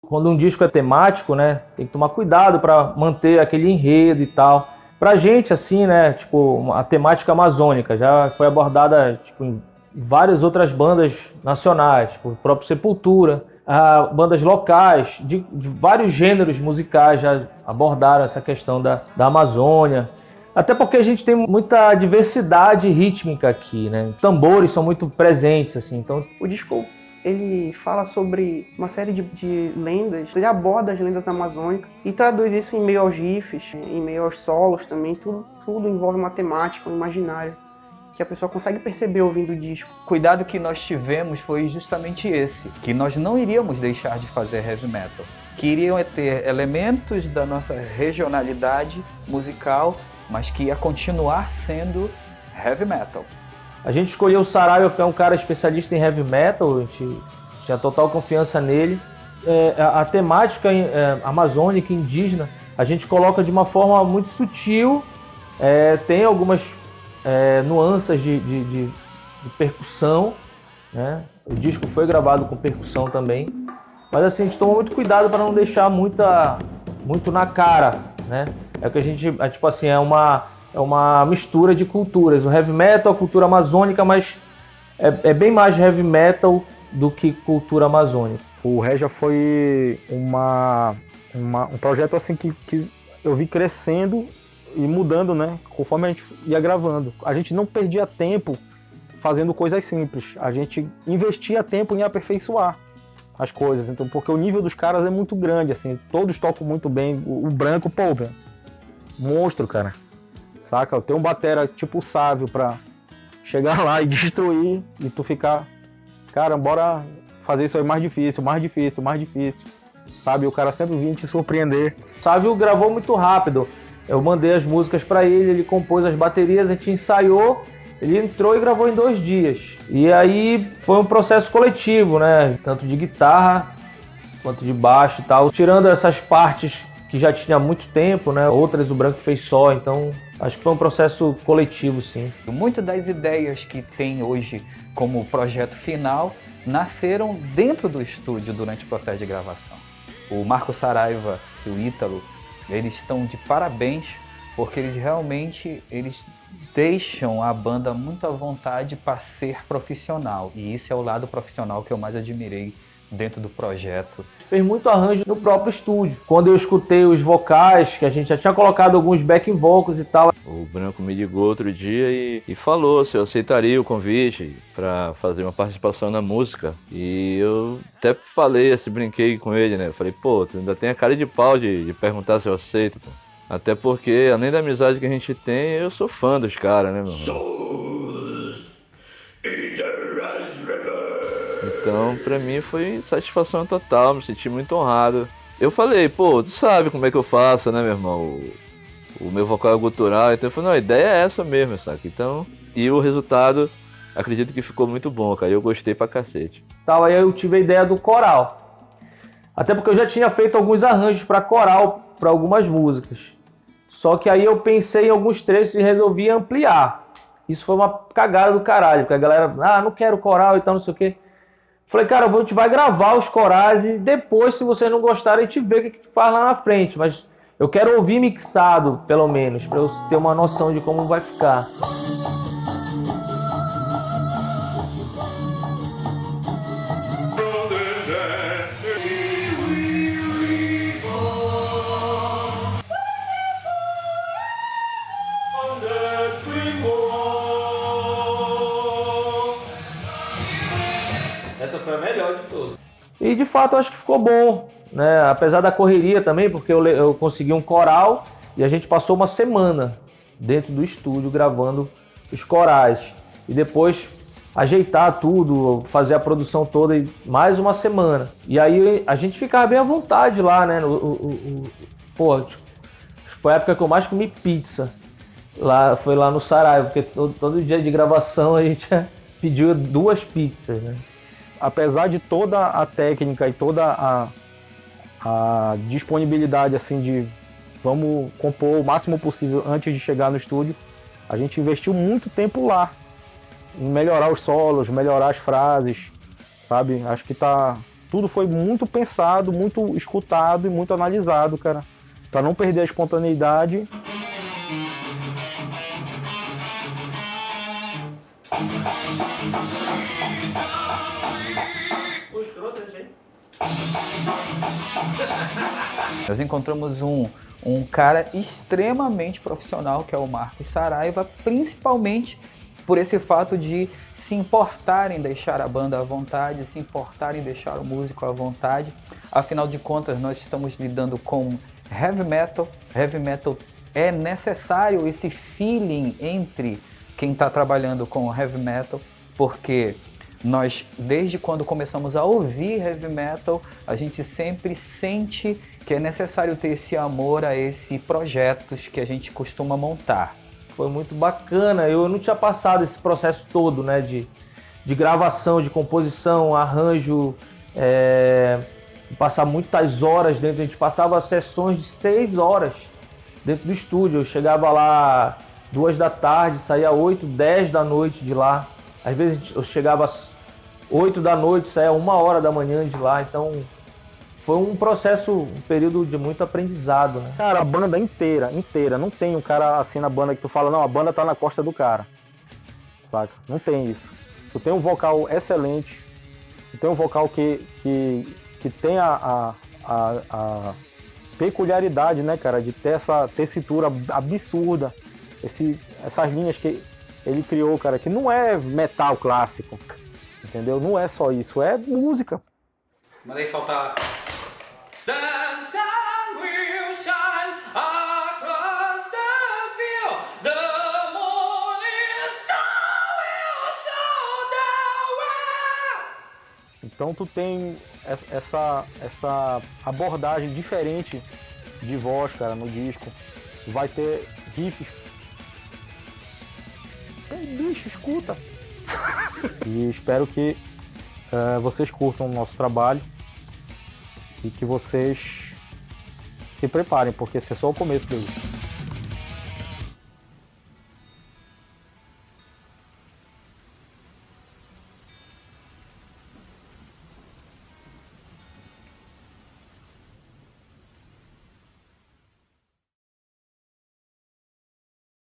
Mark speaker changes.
Speaker 1: quando um disco é temático, né, tem que tomar cuidado para manter aquele enredo e tal. Pra gente, assim, né, tipo, a temática amazônica já foi abordada, tipo, em várias outras bandas nacionais, tipo, o próprio Sepultura, bandas locais, de vários gêneros musicais já abordaram essa questão da Amazônia. Até porque a gente tem muita diversidade rítmica aqui, né? Os tambores são muito presentes, assim, então
Speaker 2: o disco ele fala sobre uma série de lendas, ele aborda as lendas amazônicas e traduz isso em meio aos riffs, em meio aos solos também, tudo envolve uma temática, um imaginário, que a pessoa consegue perceber ouvindo o disco.
Speaker 3: O cuidado que nós tivemos foi justamente esse, que nós não iríamos deixar de fazer heavy metal, que iriam ter elementos da nossa regionalidade musical, mas que ia continuar sendo heavy metal.
Speaker 1: A gente escolheu o Saraiva, que é um cara especialista em heavy metal, a gente tinha total confiança nele. A temática amazônica, indígena, a gente coloca de uma forma muito sutil, tem algumas nuances de percussão, né? O disco foi gravado com percussão também, mas assim, a gente tomou muito cuidado para não deixar muito na cara, né? É que a gente, tipo assim, é uma mistura de culturas. O heavy metal, a cultura amazônica, mas é bem mais heavy metal do que cultura amazônica.
Speaker 4: O Regia foi um projeto assim que eu vi crescendo e mudando, né? Conforme a gente ia gravando. A gente não perdia tempo fazendo coisas simples. A gente investia tempo em aperfeiçoar as coisas. Então, porque o nível dos caras é muito grande, assim. Todos tocam muito bem. O Branco, pô, monstro, cara. Saca? Tem um batera tipo o Sávio pra chegar lá e destruir e tu ficar, cara, bora fazer isso aí mais difícil. Sabe? O cara sempre vinha te surpreender.
Speaker 1: O Sávio gravou muito rápido. Eu mandei as músicas pra ele compôs as baterias, a gente ensaiou, ele entrou e gravou em 2 dias. E aí foi um processo coletivo, né? Tanto de guitarra quanto de baixo e tal. Tirando essas partes que já tinha muito tempo, né? Outras o Branco fez só, então acho que foi um processo coletivo, sim.
Speaker 3: Muitas das ideias que tem hoje como projeto final nasceram dentro do estúdio durante o processo de gravação. O Marco Saraiva e o Ítalo, eles estão de parabéns porque eles realmente deixam a banda muito à vontade para ser profissional. E isso é o lado profissional que eu mais admirei dentro do projeto.
Speaker 1: Fez muito arranjo no próprio estúdio. Quando eu escutei os vocais, que a gente já tinha colocado alguns backing vocals e tal.
Speaker 5: O Branco me ligou outro dia e falou se eu aceitaria o convite para fazer uma participação na música. E eu até falei, assim, brinquei com ele, né? Eu falei, pô, tu ainda tem a cara de pau de perguntar se eu aceito, pô. Até porque, além da amizade que a gente tem, eu sou fã dos caras, né, meu irmão? Então, pra mim foi satisfação total, me senti muito honrado. Eu falei, pô, tu sabe como é que eu faço, né, meu irmão? O meu vocal é gutural, então eu falei, não, a ideia é essa mesmo, saca? Então, e o resultado, acredito que ficou muito bom, cara, eu gostei pra cacete.
Speaker 1: Aí eu tive a ideia do coral. Até porque eu já tinha feito alguns arranjos pra coral, pra algumas músicas. Só que aí eu pensei em alguns trechos e resolvi ampliar. Isso foi uma cagada do caralho, porque a galera, não quero coral e tal, não sei o quê. Falei, cara, a gente vai gravar os corais e depois, se vocês não gostarem, a gente vê o que faz lá na frente. Mas eu quero ouvir mixado, pelo menos, pra eu ter uma noção de como vai ficar. Essa foi a melhor de todas. E de fato eu acho que ficou bom, né? Apesar da correria também, porque eu consegui um coral e a gente passou uma semana dentro do estúdio gravando os corais. E depois ajeitar tudo, fazer a produção toda e mais uma semana. E aí a gente ficava bem à vontade lá, né? Pô, foi a época que eu mais comi pizza. Foi lá no Saraiva, porque todo dia de gravação a gente pediu 2 pizzas, né?
Speaker 4: Apesar de toda a técnica e toda a disponibilidade assim de vamos compor o máximo possível antes de chegar no estúdio, a gente investiu muito tempo lá em melhorar os solos, melhorar as frases, sabe? Acho que tá tudo foi muito pensado, muito escutado e muito analisado, cara, para não perder a espontaneidade.
Speaker 3: Nós encontramos um cara extremamente profissional, que é o Marcos Saraiva, principalmente por esse fato de se importar em deixar a banda à vontade, se importar em deixar o músico à vontade. Afinal de contas, nós estamos lidando com heavy metal. Heavy metal é necessário esse feeling entre quem está trabalhando com heavy metal, porque nós, desde quando começamos a ouvir heavy metal, a gente sempre sente que é necessário ter esse amor a esses projetos que a gente costuma montar.
Speaker 1: Foi muito bacana, eu não tinha passado esse processo todo, né, de gravação, de composição, arranjo, passar muitas horas dentro, a gente passava sessões de 6 horas dentro do estúdio, eu chegava lá 2 da tarde, saía 8, 10 da noite de lá, às vezes eu chegava às 8 da noite, saía 1 hora da manhã de lá, então foi um processo, um período de muito aprendizado, né?
Speaker 4: Cara, a banda inteira, não tem um cara assim na banda que tu fala, não, a banda tá na costa do cara, saca? Não tem isso. Tu tem um vocal excelente, tu tem um vocal que tem a peculiaridade, né, cara, de ter essa tessitura absurda, essas linhas que ele criou, cara, que não é metal clássico, entendeu? Não é só isso, é música.
Speaker 6: Mandei soltar. The sun will shine across the field. The morning star will show the way.
Speaker 4: Então tu tem essa abordagem diferente de voz, cara, no disco. Vai ter riffs. Bicho, escuta. E espero que vocês curtam o nosso trabalho e que vocês se preparem, porque esse é só o começo dele.